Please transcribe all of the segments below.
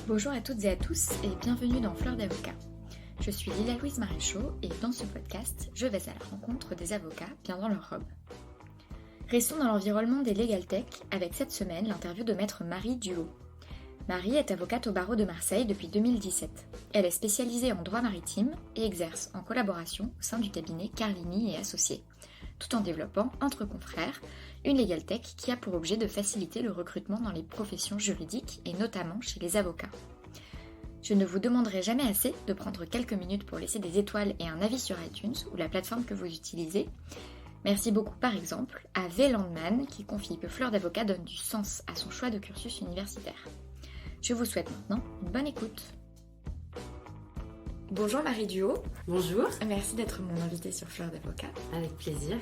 Bonjour à toutes et à tous et bienvenue dans Fleurs d'avocat. Je suis Lila-Louise Maréchaux et dans ce podcast, je vais à la rencontre des avocats bien dans leur robe. Restons dans l'environnement des Legal Tech avec cette semaine l'interview de maître Marie Duhaut. Marie est avocate au barreau de Marseille depuis 2017. Elle est spécialisée en droit maritime et exerce en collaboration au sein du cabinet Carlini et Associés, tout en développant entre confrères une Legal Tech qui a pour objet de faciliter le recrutement dans les professions juridiques et notamment chez les avocats. Je ne vous demanderai jamais assez de prendre quelques minutes pour laisser des étoiles et un avis sur iTunes ou la plateforme que vous utilisez. Merci beaucoup par exemple à V. Landman qui confie que Fleur d'avocat donne du sens à son choix de cursus universitaire. Je vous souhaite maintenant une bonne écoute. Bonjour Marie Duhaut. Bonjour. Merci d'être mon invitée sur Fleur d'avocat. Avec plaisir.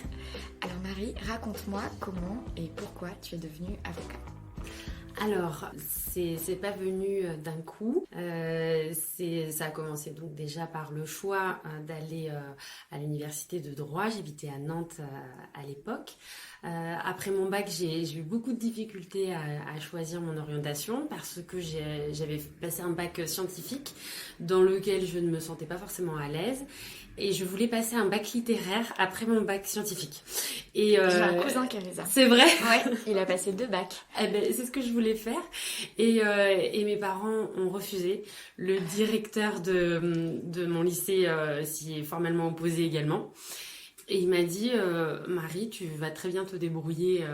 Alors Marie, raconte-moi comment et pourquoi tu es devenue avocate. Alors, c'est pas venu d'un coup. Ça a commencé donc déjà par le choix d'aller à l'université de droit. J'habitais à Nantes à l'époque. Après mon bac, j'ai eu beaucoup de difficultés à choisir mon orientation parce que j'avais passé un bac scientifique dans lequel je ne me sentais pas forcément à l'aise. Et je voulais passer un bac littéraire après mon bac scientifique. J'ai un cousin qui a ça. C'est vrai? Ouais, il a passé 2 bacs. Eh ben, c'est ce que je voulais faire. Et mes parents ont refusé. Le directeur de mon lycée s'y est formellement opposé également. Et il m'a dit, Marie, tu vas très bien te débrouiller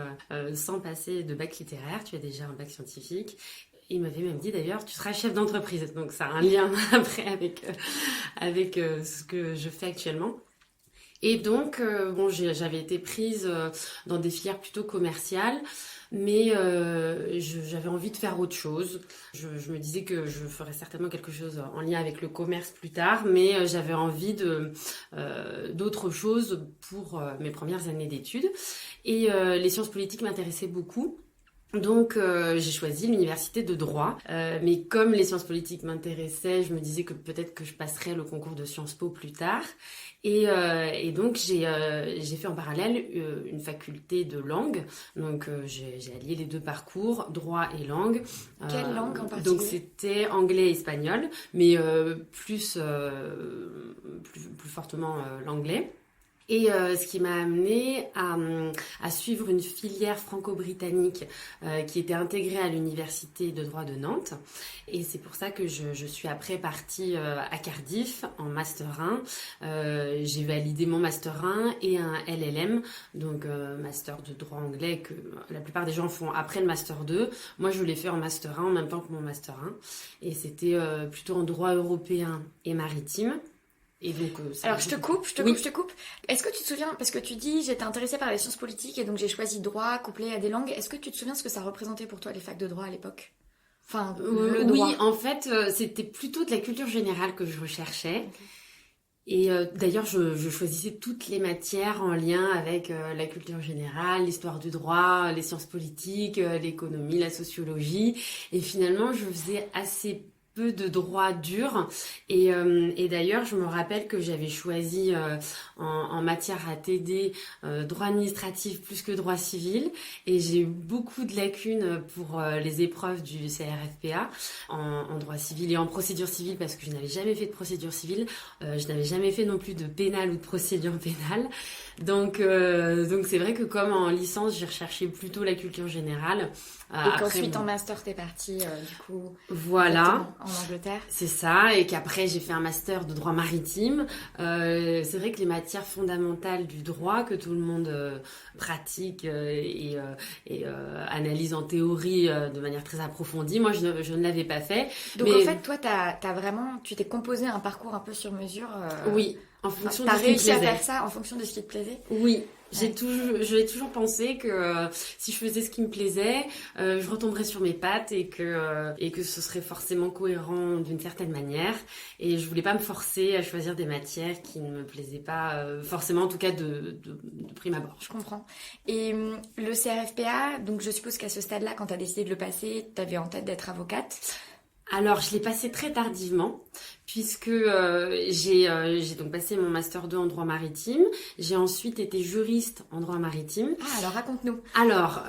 sans passer de bac littéraire. Tu as déjà un bac scientifique. Il m'avait même dit d'ailleurs, tu seras chef d'entreprise. Donc ça a un lien après avec ce que je fais actuellement. Et donc, j'avais été prise dans des filières plutôt commerciales, mais j'avais envie de faire autre chose. Je me disais que je ferais certainement quelque chose en lien avec le commerce plus tard, mais j'avais envie d'autre chose pour mes premières années d'études. Et les sciences politiques m'intéressaient beaucoup. Donc j'ai choisi l'université de droit, mais comme les sciences politiques m'intéressaient, je me disais que peut-être que je passerais le concours de Sciences Po plus tard. Et donc j'ai fait en parallèle une faculté de langue. Donc j'ai allié les deux parcours, droit et langue. Quelle langue en particulier? Donc c'était anglais et espagnol, mais plus fortement l'anglais. Et ce qui m'a amenée à suivre une filière franco-britannique qui était intégrée à l'université de droit de Nantes. Et c'est pour ça que je suis après partie à Cardiff en Master 1. J'ai validé mon Master 1 et un LLM, donc Master de droit anglais que la plupart des gens font après le Master 2. Moi, je l'ai fait en Master 1 en même temps que mon Master 1. Et c'était plutôt en droit européen et maritime. Et donc, alors je te coupe. Est-ce que tu te souviens, parce que tu dis j'étais intéressée par les sciences politiques et donc j'ai choisi droit couplé à des langues, est-ce que tu te souviens ce que ça représentait pour toi les facs de droit à l'époque? Enfin, le droit. Oui, en fait, c'était plutôt de la culture générale que je recherchais. Okay. Et d'ailleurs, je choisissais toutes les matières en lien avec la culture générale, l'histoire du droit, les sciences politiques, l'économie, la sociologie. Et finalement, je faisais assez peu de droit dur et d'ailleurs je me rappelle que j'avais choisi en matière à TD droit administratif plus que droit civil et j'ai eu beaucoup de lacunes pour les épreuves du CRFPA en droit civil et en procédure civile parce que je n'avais jamais fait de procédure civile, je n'avais jamais fait non plus de pénal ou de procédure pénale, donc c'est vrai que comme en licence j'ai recherché plutôt la culture générale. Et qu'ensuite en master t'es partie du coup voilà en Angleterre. C'est ça, et qu'après j'ai fait un master de droit maritime. C'est vrai que les matières fondamentales du droit que tout le monde pratique et analyse en théorie de manière très approfondie, moi je ne l'avais pas fait. Donc en fait toi tu t'es composé un parcours un peu sur mesure. Oui, en fonction de ce qui me plaisait. T'as réussi à faire ça en fonction de ce qui te plaisait? Oui. J'ai toujours pensé que si je faisais ce qui me plaisait, je retomberais sur mes pattes et que ce serait forcément cohérent d'une certaine manière. Et je voulais pas me forcer à choisir des matières qui ne me plaisaient pas forcément, en tout cas de prime abord. Je comprends. Et le CRFPA, donc je suppose qu'à ce stade-là, quand tu as décidé de le passer, tu avais en tête d'être avocate. Alors, je l'ai passé très tardivement, puisque j'ai donc passé mon Master 2 en droit maritime. J'ai ensuite été juriste en droit maritime. Ah, alors raconte-nous. Alors,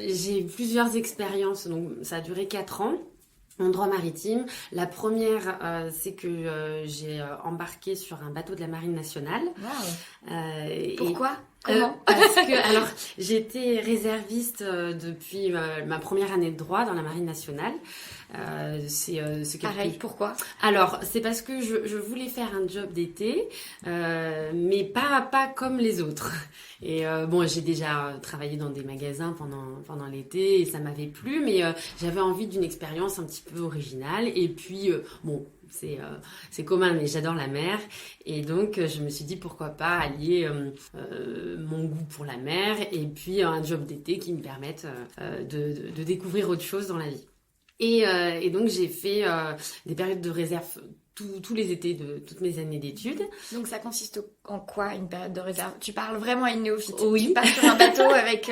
j'ai eu plusieurs expériences, donc ça a duré 4 ans. En droit maritime, la première, c'est que j'ai embarqué sur un bateau de la Marine nationale. Wow. Et Pourquoi? Comment? parce que, alors, j'étais réserviste depuis ma première année de droit dans la Marine nationale. C'est Pareil, pourquoi? Alors, c'est parce que je voulais faire un job d'été, mais pas comme les autres. Et bon, j'ai déjà travaillé dans des magasins pendant l'été et ça m'avait plu, mais j'avais envie d'une expérience un petit peu originale. Et puis, bon, c'est commun, mais j'adore la mer. Et donc, je me suis dit pourquoi pas allier mon goût pour la mer et puis un job d'été qui me permette de découvrir autre chose dans la vie. Et donc j'ai fait des périodes de réserve tous les étés de toutes mes années d'études. Donc ça consiste en quoi une période de réserve? Tu parles vraiment à une néophyte. Oui. Tu pars sur un bateau avec...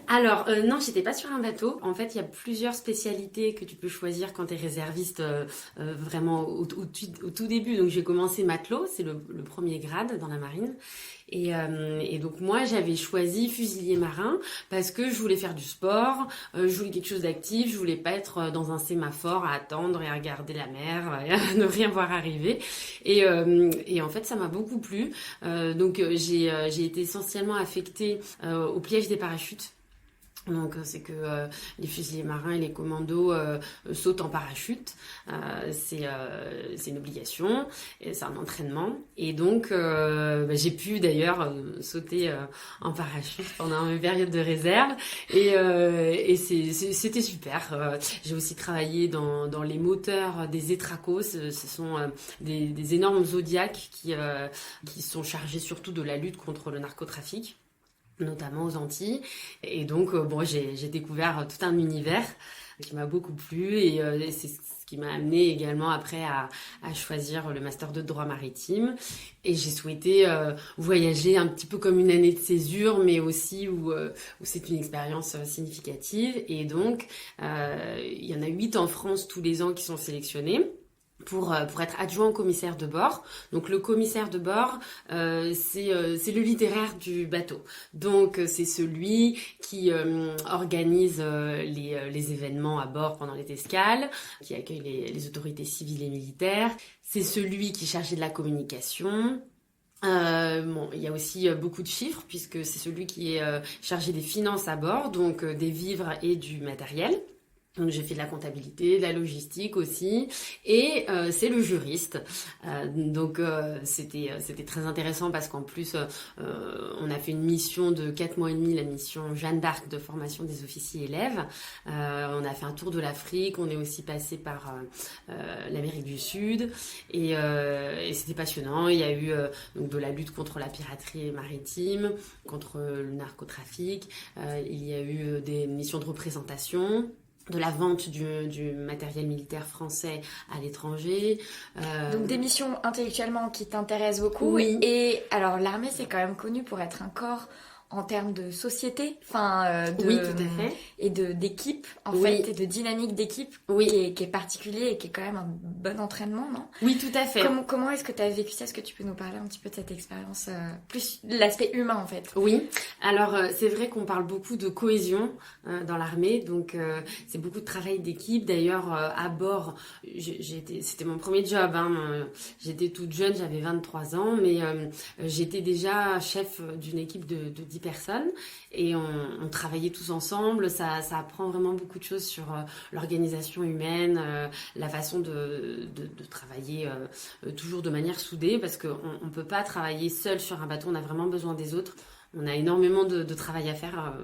Alors non, j'étais pas sur un bateau. En fait, il y a plusieurs spécialités que tu peux choisir quand tu es réserviste vraiment au tout début. Donc j'ai commencé matelot, c'est le premier grade dans la marine. Et donc moi j'avais choisi fusilier marin parce que je voulais faire du sport, je voulais quelque chose d'actif, je voulais pas être dans un sémaphore à attendre et à regarder la mer et à ne rien voir arriver. Et en fait ça m'a beaucoup plu. Donc j'ai été essentiellement affectée au piège des parachutes. Donc c'est que les fusiliers marins et les commandos sautent en parachute, c'est une obligation, et c'est un entraînement et donc j'ai pu d'ailleurs sauter en parachute pendant une période de réserve et c'était super. J'ai aussi travaillé dans les moteurs des Étracos, ce sont des énormes zodiacs qui sont chargés surtout de la lutte contre le narcotrafic, notamment aux Antilles. Et donc, bon, j'ai découvert tout un univers qui m'a beaucoup plu et c'est ce qui m'a amené également après à choisir le master de droit maritime. Et j'ai souhaité voyager un petit peu comme une année de césure, mais aussi où c'est une expérience significative. Et donc, il y en a 8 en France tous les ans qui sont sélectionnés pour être adjoint au commissaire de bord. Donc le commissaire de bord, c'est le littéraire du bateau. Donc c'est celui qui organise les événements à bord pendant les escales, qui accueille les autorités civiles et militaires. C'est celui qui est chargé de la communication. Bon, il y a aussi beaucoup de chiffres puisque c'est celui qui est chargé des finances à bord, donc des vivres et du matériel. Donc j'ai fait de la comptabilité, de la logistique aussi, et c'est le juriste. Donc c'était très intéressant parce qu'en plus on a fait une mission de 4 mois et demi, la mission Jeanne d'Arc de formation des officiers élèves. On a fait un tour de l'Afrique, on est aussi passé par l'Amérique du Sud et c'était passionnant. Il y a eu donc de la lutte contre la piraterie maritime, contre le narcotrafic. Il y a eu des missions de représentation, de la vente du matériel militaire français à l'étranger. Donc des missions intellectuellement qui t'intéressent beaucoup. Oui. Et alors l'armée c'est quand même connu pour être un corps en termes de société, oui, tout à fait. Et d'équipe en Oui. fait, et de dynamique d'équipe Oui. qui est particulier et qui est quand même un bon entraînement, non? Oui, tout à fait. Comment est-ce que tu as vécu ça? Est-ce que tu peux nous parler un petit peu de cette expérience, plus l'aspect humain en fait? Oui, alors c'est vrai qu'on parle beaucoup de cohésion dans l'armée, donc c'est beaucoup de travail d'équipe. D'ailleurs, à bord, c'était mon premier job, hein, j'étais toute jeune, j'avais 23 ans, mais j'étais déjà chef d'une équipe de 10 personnes et on travaillait tous ensemble. Ça apprend vraiment beaucoup de choses sur l'organisation humaine, la façon de travailler toujours de manière soudée, parce qu'on ne peut pas travailler seul sur un bateau, on a vraiment besoin des autres. On a énormément de travail à faire,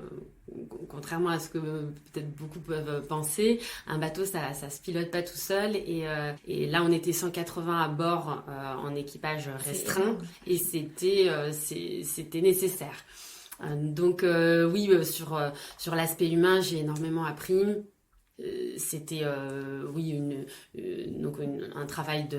contrairement à ce que peut-être beaucoup peuvent penser. Un bateau, ça se pilote pas tout seul. Et là, on était 180 à bord en équipage restreint, et c'était nécessaire. Donc oui, sur l'aspect humain, j'ai énormément appris. C'était oui donc un travail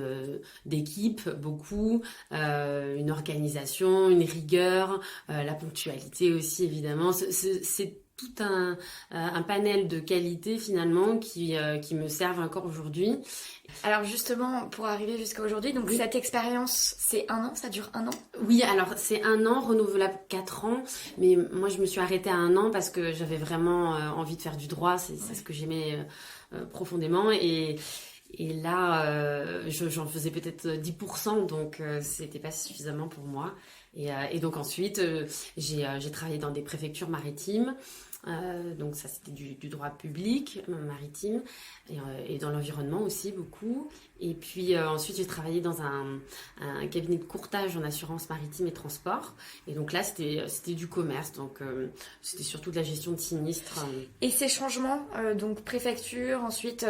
d'équipe, beaucoup, une organisation, une rigueur, la ponctualité aussi évidemment. C'est tout un panel de qualités finalement qui me servent encore aujourd'hui. Alors justement, pour arriver jusqu'à aujourd'hui, donc cette expérience, c'est 1 an, ça dure 1 an? Oui, alors c'est 1 an, renouvelable 4 ans, mais moi je me suis arrêtée à 1 an parce que j'avais vraiment envie de faire du droit, c'est ce que j'aimais profondément, et là j'en faisais peut-être 10%, donc c'était pas suffisamment pour moi. Et donc ensuite, j'ai travaillé dans des préfectures maritimes. Donc ça c'était du droit public maritime et dans l'environnement aussi beaucoup. Et puis ensuite j'ai travaillé dans un cabinet de courtage en assurance maritime et transport. Et donc là c'était du commerce, donc c'était surtout de la gestion de sinistres. Et ces changements, donc préfecture, ensuite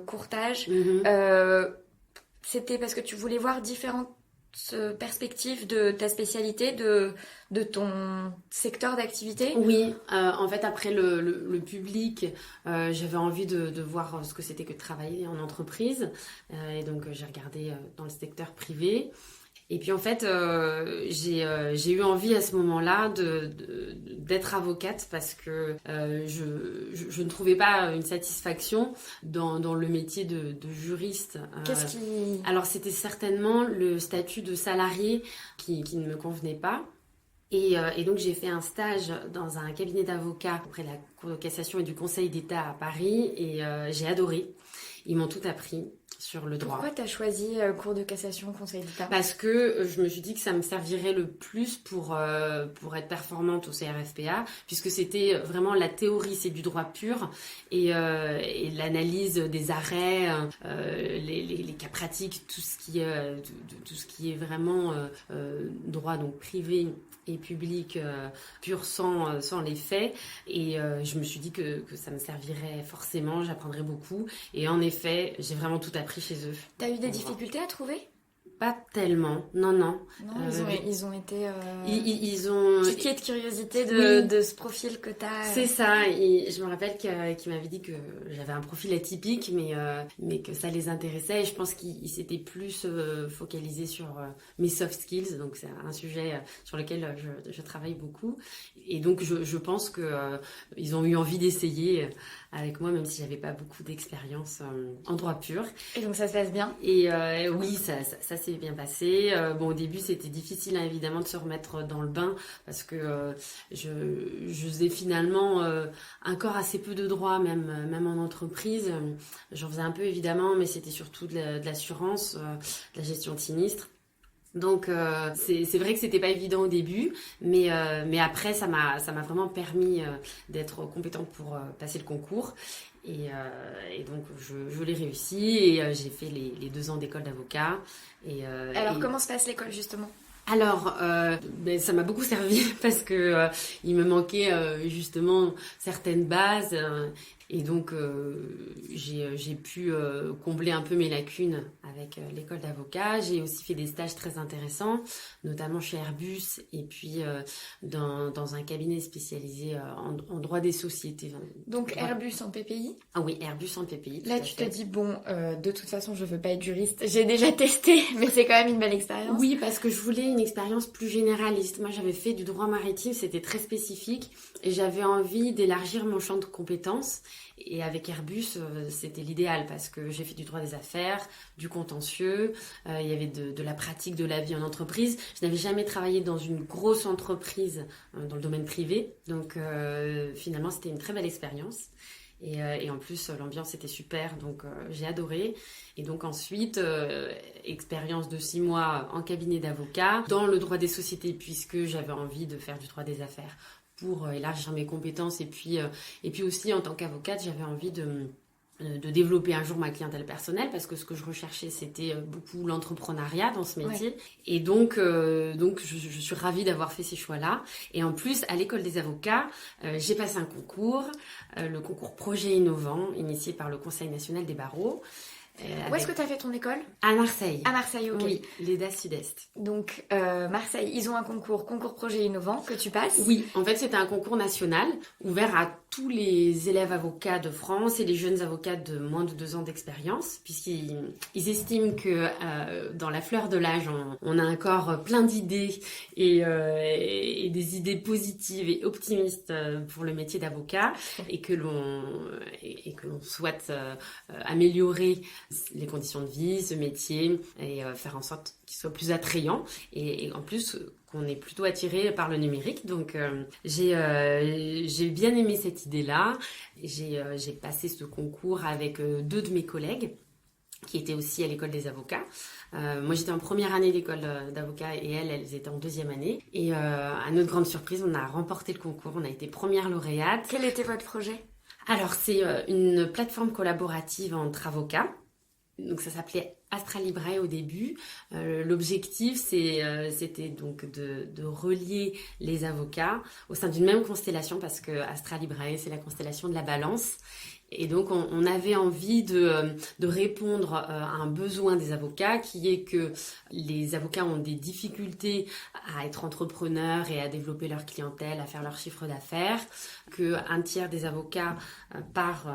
courtage, c'était parce que tu voulais voir différentes perspective de ta spécialité, de ton secteur d'activité? Oui, en fait après le public, j'avais envie de voir ce que c'était que de travailler en entreprise, et donc j'ai regardé dans le secteur privé. Et puis en fait, j'ai eu envie à ce moment-là d'être avocate parce que je ne trouvais pas une satisfaction dans le métier de juriste. Qu'est-ce qui... Alors c'était certainement le statut de salarié qui ne me convenait pas. Et donc j'ai fait un stage dans un cabinet d'avocats auprès de la Cour de cassation et du Conseil d'État à Paris, et j'ai adoré. Ils m'ont tout appris sur le droit. Pourquoi tu as choisi Cour de cassation, Conseil d'État? Parce que je me suis dit que ça me servirait le plus pour être performante au CRFPA, puisque c'était vraiment la théorie, c'est du droit pur, et l'analyse des arrêts, les cas pratiques, tout ce qui est vraiment droit donc privé et public pur sans les faits. Et je me suis dit que ça me servirait forcément, j'apprendrais beaucoup. Et en effet, j'ai vraiment tout appris chez eux. T'as eu des difficultés à trouver? Pas tellement, non. Non, ils ont été... Ils ont... piqués de curiosité de ce profil que t'as... C'est ça, et je me rappelle qu'ils m'avaient dit que j'avais un profil atypique, mais que ça les intéressait, et je pense qu'ils s'étaient plus focalisés sur mes soft skills, donc c'est un sujet sur lequel je travaille beaucoup, et donc je pense qu'ils ont eu envie d'essayer avec moi, même si j'avais pas beaucoup d'expérience en droit pur. Et donc ça se passe bien? Et oui, ça s'est bien passé. Bon, au début, c'était difficile, hein, évidemment, de se remettre dans le bain parce que je faisais finalement encore assez peu de droit, même en entreprise. J'en faisais un peu, évidemment, mais c'était surtout de l'assurance, de la gestion de sinistres. Donc c'est vrai que c'était pas évident au début, mais après ça m'a vraiment permis d'être compétente pour passer le concours, et donc je l'ai réussi, et j'ai fait les 2 ans d'école d'avocat. Alors comment se passe l'école justement? Alors, ça m'a beaucoup servi parce que il me manquait justement certaines bases, et donc j'ai pu combler un peu mes lacunes avec l'école d'avocat. J'ai aussi fait des stages très intéressants, notamment chez Airbus, et puis dans un cabinet spécialisé en droit des sociétés. Donc Airbus en PPI? Ah oui, Airbus en PPI. Là tu te dis, bon, de toute façon je veux pas être juriste, j'ai déjà testé, mais c'est quand même une belle expérience. Oui, parce que je voulais une expérience plus généraliste. Moi j'avais fait du droit maritime, c'était très spécifique, et j'avais envie d'élargir mon champ de compétences. Et avec Airbus, c'était l'idéal parce que j'ai fait du droit des affaires, du contentieux, il y avait de la pratique de la vie en entreprise. Je n'avais jamais travaillé dans une grosse entreprise dans le domaine privé, donc finalement c'était une très belle expérience. Et en plus, l'ambiance était super, donc j'ai adoré. Et donc ensuite, expérience de 6 mois en cabinet d'avocat, dans le droit des sociétés, puisque j'avais envie de faire du droit des affaires pour élargir mes compétences. Et puis aussi, en tant qu'avocate, j'avais envie de développer un jour ma clientèle personnelle, parce que ce que je recherchais, c'était beaucoup l'entrepreneuriat dans ce métier. Ouais. Et donc je suis ravie d'avoir fait ces choix-là. Et en plus, à l'école des avocats, j'ai passé un concours, le concours Projet Innovant, initié par le Conseil national des barreaux. Où est-ce que tu as fait ton école? À Marseille. À Marseille, ok. Oui, l'EDA Sud-Est. Donc, Marseille, ils ont un concours Projet Innovant que tu passes? Oui, en fait, c'était un concours national ouvert à tous les élèves avocats de France et les jeunes avocats de moins de 2 ans d'expérience, puisqu'ils estiment que dans la fleur de l'âge, on a encore plein d'idées et des idées positives et optimistes pour le métier d'avocat et que l'on souhaite améliorer les conditions de vie, ce métier et faire en sorte qu'il soit plus attrayant et en plus qu'on est plutôt attiré par le numérique. Donc j'ai bien aimé cette idée-là. J'ai passé ce concours avec 2 de mes collègues qui étaient aussi à l'école des avocats. Moi, j'étais en première année d'école d'avocat et elles étaient en 2e année. Et à notre grande surprise, on a remporté le concours. On a été première lauréate. Quel était votre projet ? Alors, c'est une plateforme collaborative entre avocats. Donc, ça s'appelait Astra Librae au début. L'objectif, c'était donc de relier les avocats au sein d'une même constellation parce que Astra Librae, c'est la constellation de la balance. Et donc, on avait envie de répondre à un besoin des avocats qui est que les avocats ont des difficultés à être entrepreneurs et à développer leur clientèle, à faire leur chiffre d'affaires, qu'un tiers des avocats part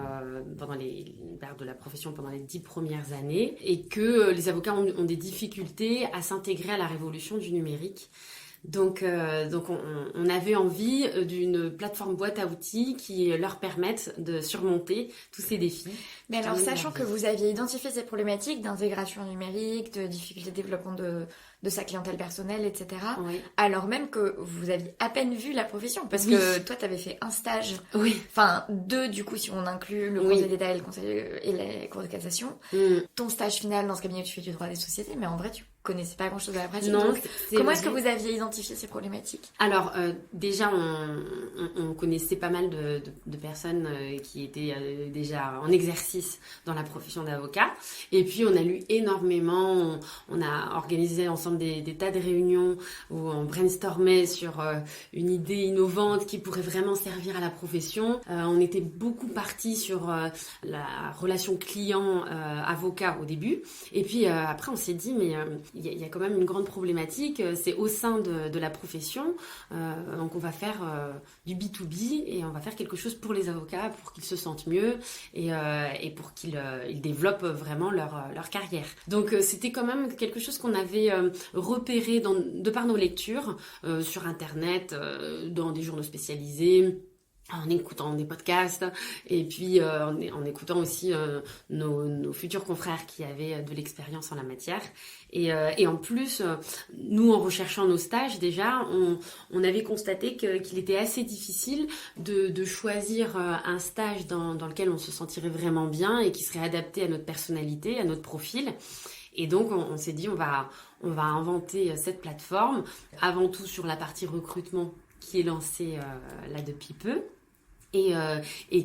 de la profession pendant les 10 premières années et que les avocats ont des difficultés à s'intégrer à la révolution du numérique. Donc on avait envie d'une plateforme boîte à outils qui leur permette de surmonter tous ces défis. Mais alors, sachant que vous aviez identifié ces problématiques d'intégration numérique, de difficulté de développement de sa clientèle personnelle, etc., oui. alors même que vous aviez à peine vu la profession, parce Oui. que toi, tu avais fait un stage, Oui. enfin 2 du coup, si on inclut le Conseil d'État et les cours de cassation. Ton stage final dans ce cabinet, tu fais du droit des sociétés, mais en vrai, tu connaissais pas grand-chose de la pratique. Non, donc, comment est-ce que vous aviez identifié ces problématiques ? Alors, déjà, on connaissait pas mal de personnes qui étaient déjà en exercice dans la profession d'avocat. Et puis, on a lu énormément. On a organisé ensemble des tas de réunions où on brainstormait sur une idée innovante qui pourrait vraiment servir à la profession. On était beaucoup partis sur la relation client-avocat au début. Et puis, après, on s'est dit, mais il y a quand même une grande problématique, c'est au sein de la profession, donc on va faire du B2B et on va faire quelque chose pour les avocats pour qu'ils se sentent mieux et pour qu'ils développent vraiment leur carrière. Donc c'était quand même quelque chose qu'on avait repéré de par nos lectures sur internet, dans des journaux spécialisés, en écoutant des podcasts et puis en écoutant aussi nos futurs confrères qui avaient de l'expérience en la matière et en plus nous en recherchant nos stages déjà on avait constaté qu'il était assez difficile de choisir un stage dans lequel on se sentirait vraiment bien et qui serait adapté à notre personnalité, à notre profil. Et donc, on s'est dit, on va inventer cette plateforme, avant tout sur la partie recrutement qui est lancée là depuis peu. Et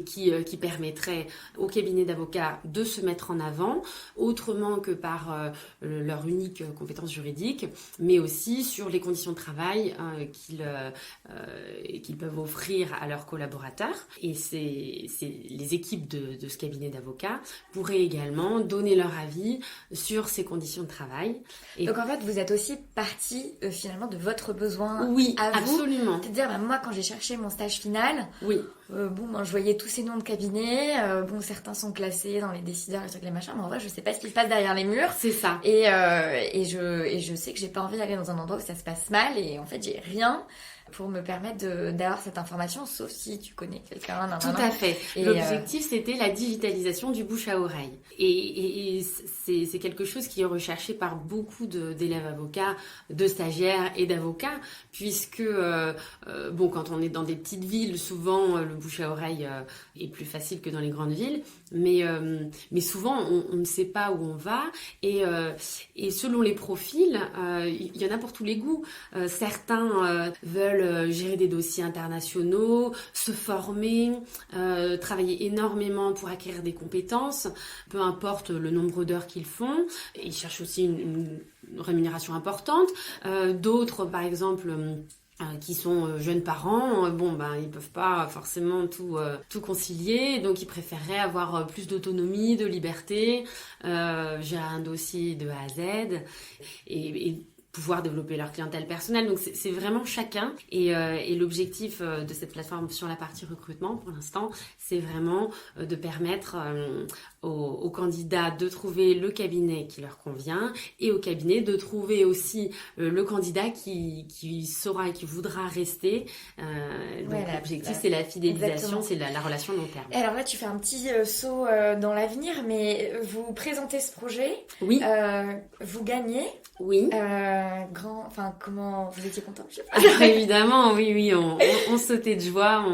qui permettrait aux cabinets d'avocats de se mettre en avant autrement que par leur unique compétence juridique, mais aussi sur les conditions de travail qu'ils peuvent offrir à leurs collaborateurs. Et les équipes de ce cabinet d'avocats pourraient également donner leur avis sur ces conditions de travail. Et donc en fait, vous êtes aussi partie finalement de votre besoin oui, à vous. Absolument. C'est-à-dire, moi, quand j'ai cherché mon stage final, oui. Je voyais tous ces noms de cabinets. Certains sont classés dans les décideurs, les trucs, les machins. Mais en vrai, je sais pas ce qui se passe derrière les murs. C'est ça. Et je sais que j'ai pas envie d'aller dans un endroit où ça se passe mal. Et en fait, j'ai rien pour me permettre d'avoir cette information, sauf si tu connais quelqu'un. Tout à fait. L'objectif, c'était la digitalisation du bouche à oreille. Et c'est quelque chose qui est recherché par beaucoup d'élèves avocats, de stagiaires et d'avocats, puisque, quand on est dans des petites villes, souvent, le bouche à oreille est plus facile que dans les grandes villes. Mais souvent, on ne sait pas où on va. Et selon les profils, il y en a pour tous les goûts. Certains veulent gérer des dossiers internationaux, se former, travailler énormément pour acquérir des compétences, peu importe le nombre d'heures qu'ils font. Ils cherchent aussi une rémunération importante. D'autres, par exemple, qui sont jeunes parents, ils peuvent pas forcément tout concilier, donc ils préféreraient avoir plus d'autonomie, de liberté, gérer un dossier de A à Z, et pouvoir développer leur clientèle personnelle. Donc c'est vraiment chacun. Et l'objectif de cette plateforme sur la partie recrutement, pour l'instant, c'est vraiment de permettre aux candidats de trouver le cabinet qui leur convient et au cabinet de trouver aussi le candidat qui saura et qui voudra rester. Donc l'objectif, c'est la fidélisation, c'est la relation long terme. Et alors là, tu fais un petit saut dans l'avenir, mais vous présentez ce projet. Oui. Vous gagnez. Oui. Enfin, comment vous étiez content? Alors, évidemment, oui, on sautait de joie,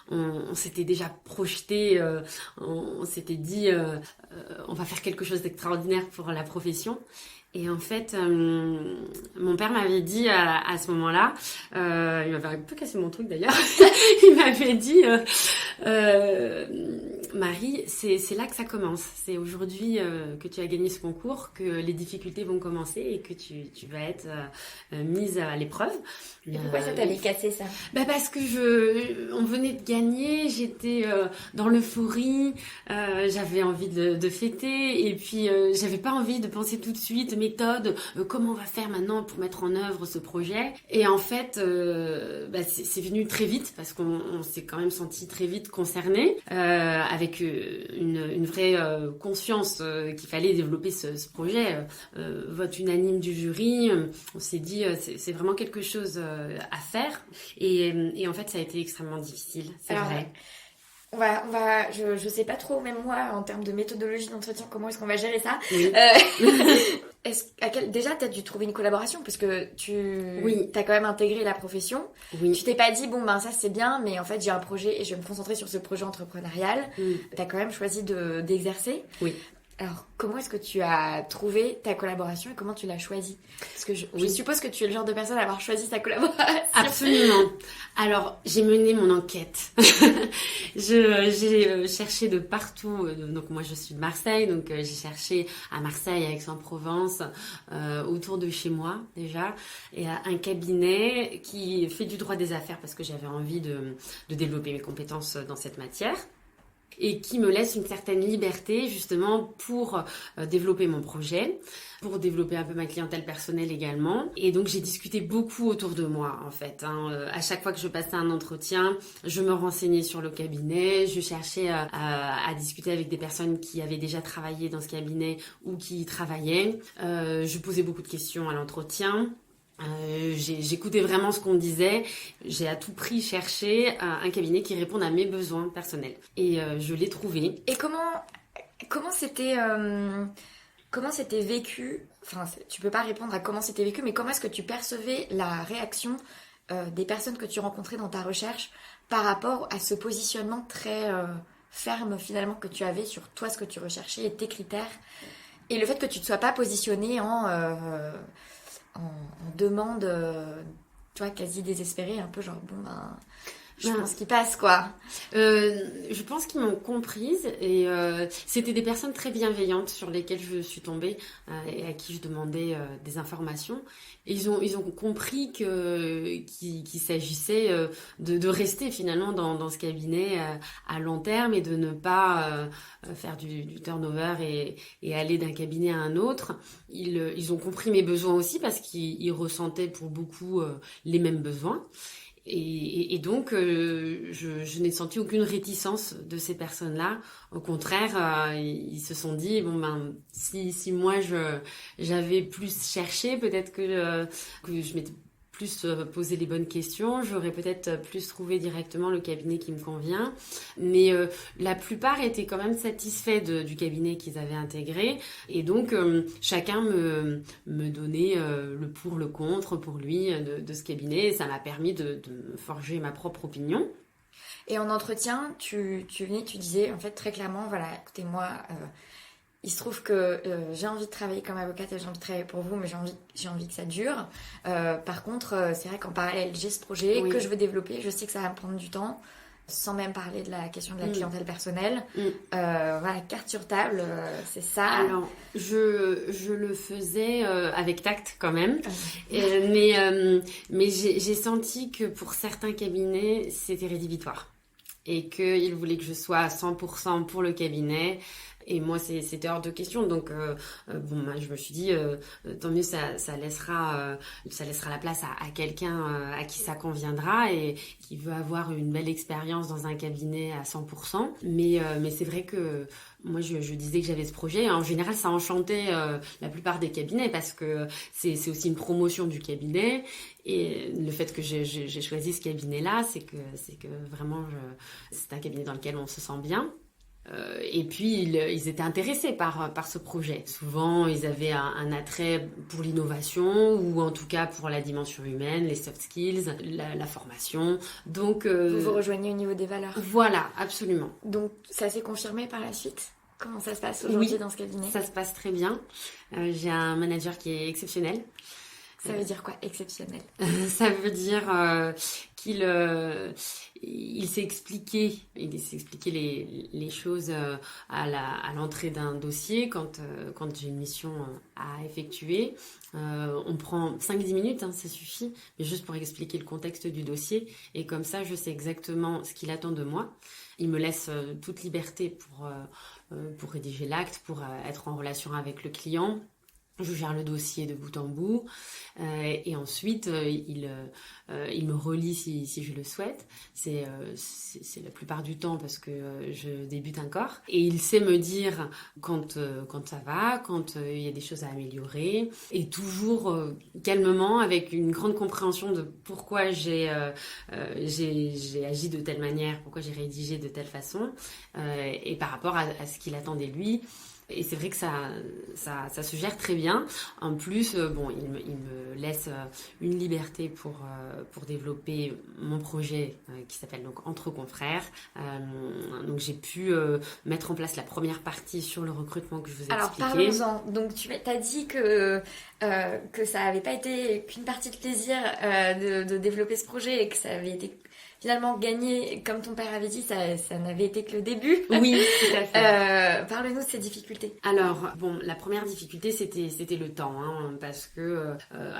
on s'était déjà projeté, on s'était dit, on va faire quelque chose d'extraordinaire pour la profession. Et en fait, mon père m'avait dit à ce moment-là, il m'avait un peu cassé mon truc d'ailleurs, il m'avait dit, Marie, c'est là que ça commence. C'est aujourd'hui que tu as gagné ce concours que les difficultés vont commencer et que tu vas être mise à l'épreuve. Et pourquoi ça t'avait cassé ça? Parce que on venait de gagner, j'étais dans l'euphorie, j'avais envie de fêter et puis j'avais pas envie de penser tout de suite méthode, comment on va faire maintenant pour mettre en œuvre ce projet. Et en fait, c'est venu très vite parce qu'on s'est quand même senti très vite concerné, avec une vraie conscience qu'il fallait développer ce projet. Vote unanime du jury, on s'est dit c'est vraiment quelque chose à faire. Et en fait, ça a été extrêmement difficile, c'est vrai. Je sais pas trop, même moi, en termes de méthodologie d'entretien, comment est-ce qu'on va gérer ça? Oui. Déjà, t'as dû trouver une collaboration parce que Oui. T'as quand même intégré la profession. Oui. Tu t'es pas dit, ça c'est bien, mais en fait j'ai un projet et je vais me concentrer sur ce projet entrepreneurial. T'as quand même choisi d'exercer. Oui. Alors, comment est-ce que tu as trouvé ta collaboration et comment tu l'as choisie? Parce que je suppose que tu es le genre de personne à avoir choisi sa collaboration. Absolument. Alors, j'ai mené mon enquête. J'ai cherché de partout. Donc, moi, je suis de Marseille. Donc, j'ai cherché à Marseille, à Aix-en-Provence, autour de chez moi, déjà. Et un cabinet qui fait du droit des affaires parce que j'avais envie de développer mes compétences dans cette matière. Et qui me laisse une certaine liberté justement pour développer mon projet, pour développer un peu ma clientèle personnelle également. Et donc j'ai discuté beaucoup autour de moi en fait. À chaque fois que je passais un entretien, je me renseignais sur le cabinet, je cherchais à discuter avec des personnes qui avaient déjà travaillé dans ce cabinet ou qui y travaillaient. Je posais beaucoup de questions à l'entretien. J'écoutais vraiment ce qu'on me disait. J'ai à tout prix cherché un cabinet qui réponde à mes besoins personnels. Et je l'ai trouvé. Et comment c'était vécu? Enfin, tu peux pas répondre à comment c'était vécu, mais comment est-ce que tu percevais la réaction des personnes que tu rencontrais dans ta recherche par rapport à ce positionnement très ferme finalement que tu avais sur toi, ce que tu recherchais et tes critères, et le fait que tu ne sois pas positionné en demande, tu vois, quasi désespérée, un peu genre, je pense qu'il passe, quoi. Je pense qu'ils m'ont comprise et c'était des personnes très bienveillantes sur lesquelles je suis tombée et à qui je demandais des informations. Et ils ont compris qu'il s'agissait de rester finalement dans ce cabinet à long terme et de ne pas faire du turnover et aller d'un cabinet à un autre. Ils ont compris mes besoins aussi parce qu'ils ressentaient pour beaucoup les mêmes besoins. Et donc, je n'ai senti aucune réticence de ces personnes-là. Au contraire, ils se sont dit, si moi j'avais plus cherché, peut-être que je m'étais plus posé les bonnes questions, j'aurais peut-être plus trouvé directement le cabinet qui me convient. Mais la plupart étaient quand même satisfaits du cabinet qu'ils avaient intégré. Et donc, chacun me donnait le pour, le contre pour lui de ce cabinet. Et ça m'a permis de me forger ma propre opinion. Et en entretien, tu venais, tu disais, en fait, très clairement, voilà, écoutez, moi... il se trouve que j'ai envie de travailler comme avocate et j'ai envie de travailler pour vous, mais j'ai envie que ça dure. Par contre, c'est vrai qu'en parallèle, j'ai ce projet que je veux développer. Je sais que ça va me prendre du temps, sans même parler de la question de la clientèle personnelle. Voilà, carte sur table, c'est ça. Alors, je le faisais avec tact quand même. Mais j'ai senti que pour certains cabinets, c'était rédhibitoire. Et qu'ils voulaient que je sois à 100% pour le cabinet Et moi, c'était hors de question. Donc, moi, je me suis dit, tant mieux, ça laissera la place à quelqu'un à qui ça conviendra et qui veut avoir une belle expérience dans un cabinet à 100%. Mais c'est vrai que moi, je disais que j'avais ce projet. En général, ça enchantait la plupart des cabinets parce que c'est aussi une promotion du cabinet. Et le fait que j'ai choisi ce cabinet-là, c'est que vraiment, c'est un cabinet dans lequel on se sent bien. Et puis, ils étaient intéressés par ce projet. Souvent, ils avaient un attrait pour l'innovation ou en tout cas pour la dimension humaine, les soft skills, la formation. Donc, vous rejoignez au niveau des valeurs. Voilà, absolument. Donc, ça s'est confirmé par la suite? Comment ça se passe aujourd'hui dans ce cabinet? Ça se passe très bien. J'ai un manager qui est exceptionnel. Ça veut dire quoi, exceptionnel? Ça veut dire qu'il s'est expliqué les choses à l'entrée d'un dossier quand j'ai une mission à effectuer. On prend 5-10 minutes, ça suffit, mais juste pour expliquer le contexte du dossier. Et comme ça, je sais exactement ce qu'il attend de moi. Il me laisse toute liberté pour rédiger l'acte, pour être en relation avec le client. Je gère le dossier de bout en bout et ensuite il me relit si je le souhaite. C'est la plupart du temps parce que je débute encore. Et il sait me dire quand ça va, quand il y a des choses à améliorer. Et toujours calmement, avec une grande compréhension de pourquoi j'ai agi de telle manière, pourquoi j'ai rédigé de telle façon et par rapport à ce qu'il attendait lui. Et c'est vrai que ça se gère très bien. En plus, il me laisse une liberté pour développer mon projet qui s'appelle donc Entre confrères. Donc j'ai pu mettre en place la première partie sur le recrutement que je vous ai expliqué. Alors parlons-en. Donc tu t'as dit que ça n'avait pas été qu'une partie de plaisir de développer ce projet et que ça avait été finalement gagné, comme ton père avait dit, ça n'avait été que le début. Oui, tout à fait. Parle-nous de ces difficultés. Alors, la première difficulté, c'était le temps, parce que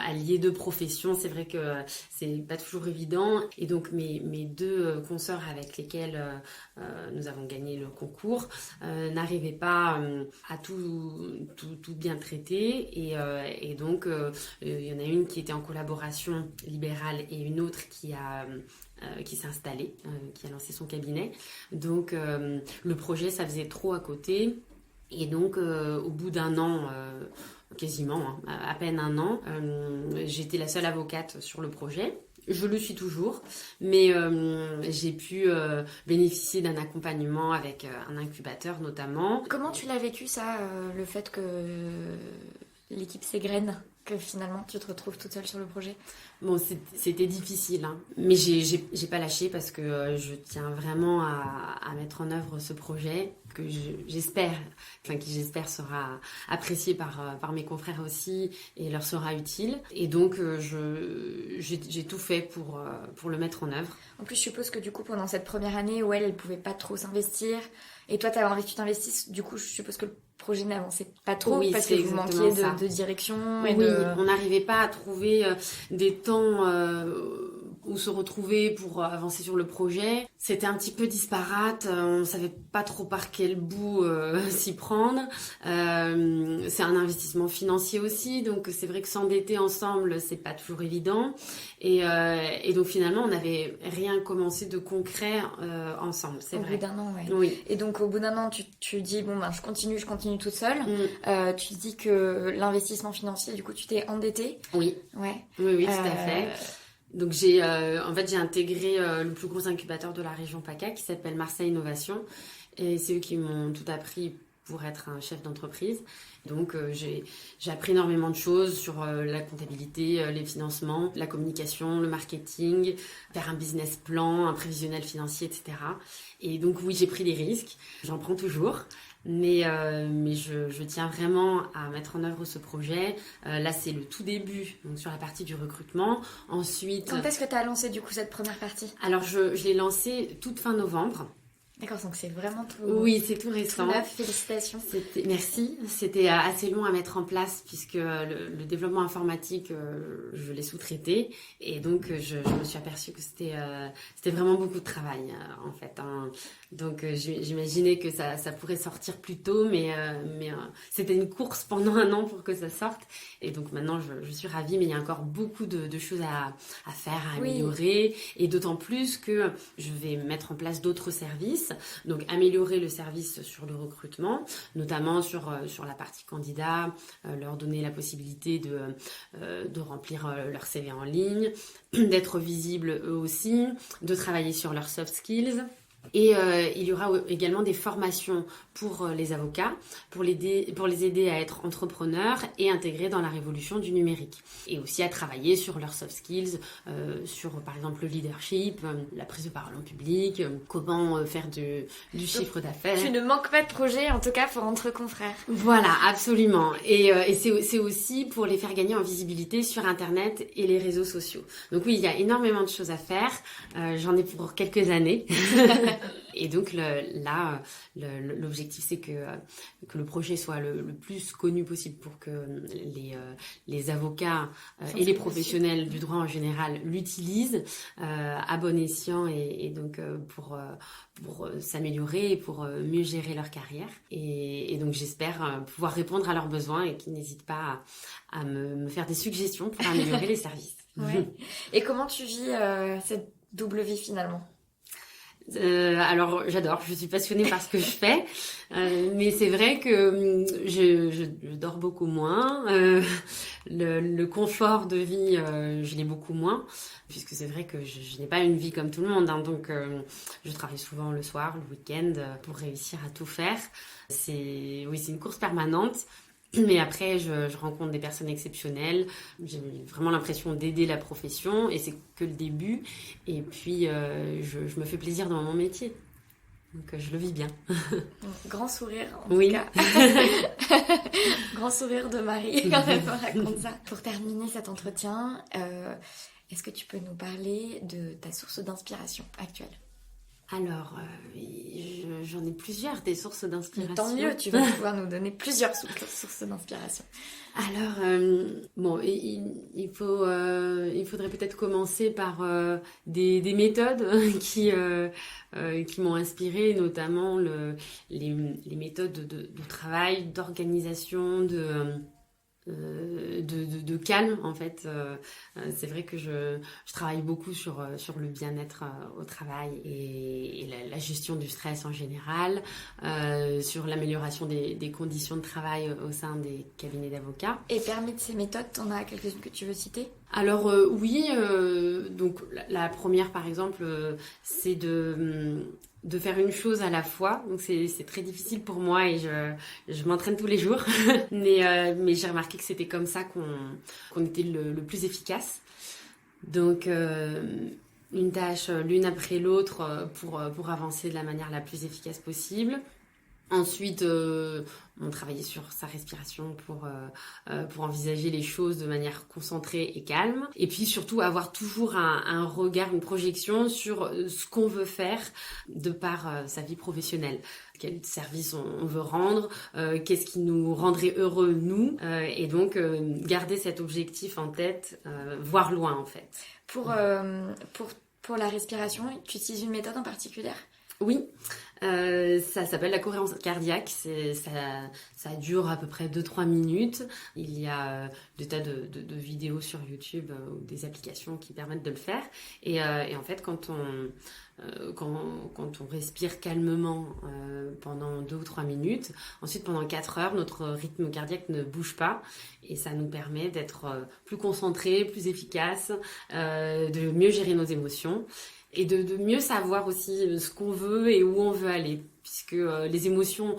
allier deux professions, c'est vrai que c'est pas toujours évident. Et donc, mes deux consoeurs avec lesquelles nous avons gagné le concours n'arrivaient pas à tout bien traiter. Et donc, il y en a une qui était en collaboration libérale et une autre qui s'est installée, qui a lancé son cabinet. Donc, le projet, ça faisait trop à côté. Et donc, au bout d'un an, quasiment, à peine un an, j'étais la seule avocate sur le projet. Je le suis toujours, mais j'ai pu bénéficier d'un accompagnement avec un incubateur notamment. Comment tu l'as vécu ça, le fait que l'équipe s'égrène, que finalement tu te retrouves toute seule sur le projet? Bon, c'était difficile, mais j'ai pas lâché parce que je tiens vraiment à mettre en œuvre ce projet qui j'espère sera apprécié par mes confrères aussi et leur sera utile. Et donc j'ai tout fait pour le mettre en œuvre. En plus, je suppose que du coup pendant cette première année où elle pouvait pas trop s'investir et toi tu avais envie que tu t'investisses, du coup je suppose que le projet n'avançait pas trop parce que vous manquiez de direction. Oui, on n'arrivait pas à trouver des temps où se retrouver pour avancer sur le projet. C'était un petit peu disparate, on savait pas trop par quel bout s'y prendre. C'est un investissement financier aussi, donc c'est vrai que s'endetter ensemble, c'est pas toujours évident. Et donc finalement, on n'avait rien commencé de concret ensemble, c'est vrai. Au bout d'un an, ouais. Oui. Et donc au bout d'un an, tu dis je continue toute seule. Tu dis que l'investissement financier, du coup, tu t'es endettée. Oui. Ouais. Oui, tout à fait. Donc j'ai intégré le plus gros incubateur de la région PACA qui s'appelle Marseille Innovation et c'est eux qui m'ont tout appris pour être un chef d'entreprise. Donc j'ai appris énormément de choses sur la comptabilité, les financements, la communication, le marketing, faire un business plan, un prévisionnel financier, etc. Et donc oui, j'ai pris des risques, j'en prends toujours. Mais je tiens vraiment à mettre en œuvre ce projet. Là, c'est le tout début, donc sur la partie du recrutement. Ensuite... Quand est-ce que tu as lancé du coup cette première partie? Alors, je l'ai lancé toute fin novembre. D'accord, donc c'est vraiment tout, Oui, c'est tout tout récent. neuf. Félicitations. Merci. C'était assez long à mettre en place puisque le développement informatique, je l'ai sous-traité et donc je me suis aperçue que c'était vraiment beaucoup de travail en fait, hein. Donc j'imaginais que ça pourrait sortir plus tôt, mais c'était une course pendant un an pour que ça sorte. Et donc maintenant je suis ravie, mais il y a encore beaucoup de choses à faire, à Oui. améliorer, et d'autant plus que je vais mettre en place d'autres services. Donc améliorer le service sur le recrutement, notamment sur la partie candidat, leur donner la possibilité de remplir leur CV en ligne, d'être visibles eux aussi, de travailler sur leurs soft skills. Et il y aura également des formations pour les avocats, pour les aider à être entrepreneurs et intégrés dans la révolution du numérique. Et aussi à travailler sur leurs soft skills, sur par exemple le leadership, la prise de parole en public, comment faire du chiffre d'affaires. Tu ne manques pas de projets, en tout cas pour Entre Confrères. Voilà, absolument. Et c'est aussi pour les faire gagner en visibilité sur Internet et les réseaux sociaux. Donc oui, il y a énormément de choses à faire. J'en ai pour quelques années. Et donc l'objectif, c'est que le projet soit le plus connu possible pour que les avocats et les professionnels du droit en général l'utilisent à bon escient, et donc pour s'améliorer et pour mieux gérer leur carrière. Et donc j'espère pouvoir répondre à leurs besoins et qu'ils n'hésitent pas à me faire des suggestions pour améliorer les services. Ouais. Et comment tu vis cette double vie finalement ? Alors j'adore, je suis passionnée par ce que je fais, mais c'est vrai que je dors beaucoup moins, le confort de vie je l'ai beaucoup moins, puisque c'est vrai que je n'ai pas une vie comme tout le monde, hein, donc je travaille souvent le soir, le week-end, pour réussir à tout faire. C'est une course permanente. Mais après, je rencontre des personnes exceptionnelles. J'ai vraiment l'impression d'aider la profession, et c'est que le début. Et puis, je me fais plaisir dans mon métier. Donc, je le vis bien. Grand sourire, en tout cas. Grand sourire de Marie quand elle me raconte ça. Pour terminer cet entretien, est-ce que tu peux nous parler de ta source d'inspiration actuelle ? Alors, j'en ai plusieurs, des sources d'inspiration. Tant mieux, tu vas pouvoir nous donner plusieurs sources d'inspiration. Alors, bon, il faudrait peut-être commencer par des méthodes qui m'ont inspirée, notamment les méthodes de travail, d'organisation, de calme en fait. C'est vrai que je travaille beaucoup sur le bien-être au travail et la gestion du stress en général, sur l'amélioration des conditions de travail au sein des cabinets d'avocats. Et parmi ces méthodes, t'en as quelques-unes que tu veux citer ? Alors oui, donc la première par exemple, c'est de faire une chose à la fois. Donc c'est très difficile pour moi et je m'entraîne tous les jours. mais j'ai remarqué que c'était comme ça qu'on était le plus efficace. Donc une tâche l'une après l'autre pour avancer de la manière la plus efficace possible. Ensuite, on travaillait sur sa respiration pour envisager les choses de manière concentrée et calme. Et puis surtout, avoir toujours un regard, une projection sur ce qu'on veut faire de par sa vie professionnelle. Quel service on veut rendre, qu'est-ce qui nous rendrait heureux, nous. Et donc, garder cet objectif en tête, voir loin en fait. Pour la respiration, tu utilises une méthode en particulier ? Oui, ça s'appelle la cohérence cardiaque. Ça dure à peu près 2-3 minutes. Il y a des tas de vidéos sur YouTube ou des applications qui permettent de le faire. Et en fait, quand on respire calmement pendant 2 ou 3 minutes, ensuite pendant 4 heures, notre rythme cardiaque ne bouge pas. Et ça nous permet d'être plus concentrés, plus efficaces, de mieux gérer nos émotions. Et de mieux savoir aussi ce qu'on veut et où on veut aller, puisque les émotions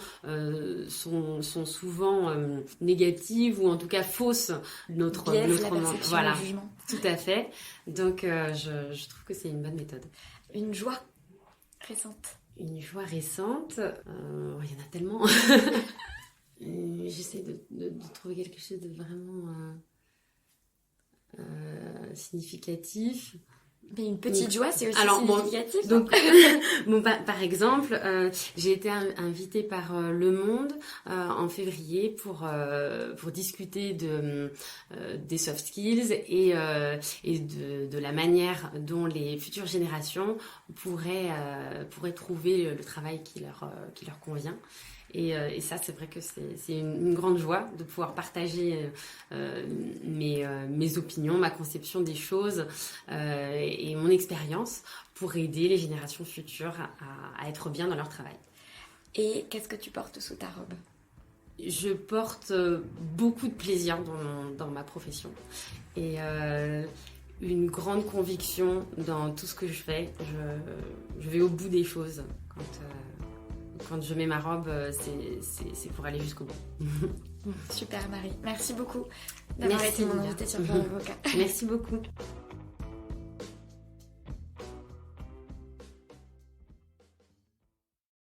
sont souvent négatives ou en tout cas fausses. Biaise la perception, voilà, le jugement. Tout à fait. Donc je trouve que c'est une bonne méthode. Une joie récente. Une joie récente, il y en a tellement. J'essaie de trouver quelque chose de vraiment significatif. Mais une petite joie, c'est aussi Alors, significatif. Donc, par exemple, j'ai été invitée par Le Monde en février pour discuter des soft skills et de la manière dont les futures générations pourraient trouver le travail qui leur convient. Et ça, c'est vrai que c'est une grande joie de pouvoir partager mes opinions, ma conception des choses et mon expérience pour aider les générations futures à être bien dans leur travail. Et qu'est-ce que tu portes sous ta robe ? Je porte beaucoup de plaisir dans ma profession et une grande conviction dans tout ce que je fais. Je vais au bout des choses quand je mets ma robe, c'est pour aller jusqu'au bout. Super Marie, merci beaucoup d'avoir été mon invitée sur Fleur d'Avocat. Merci beaucoup.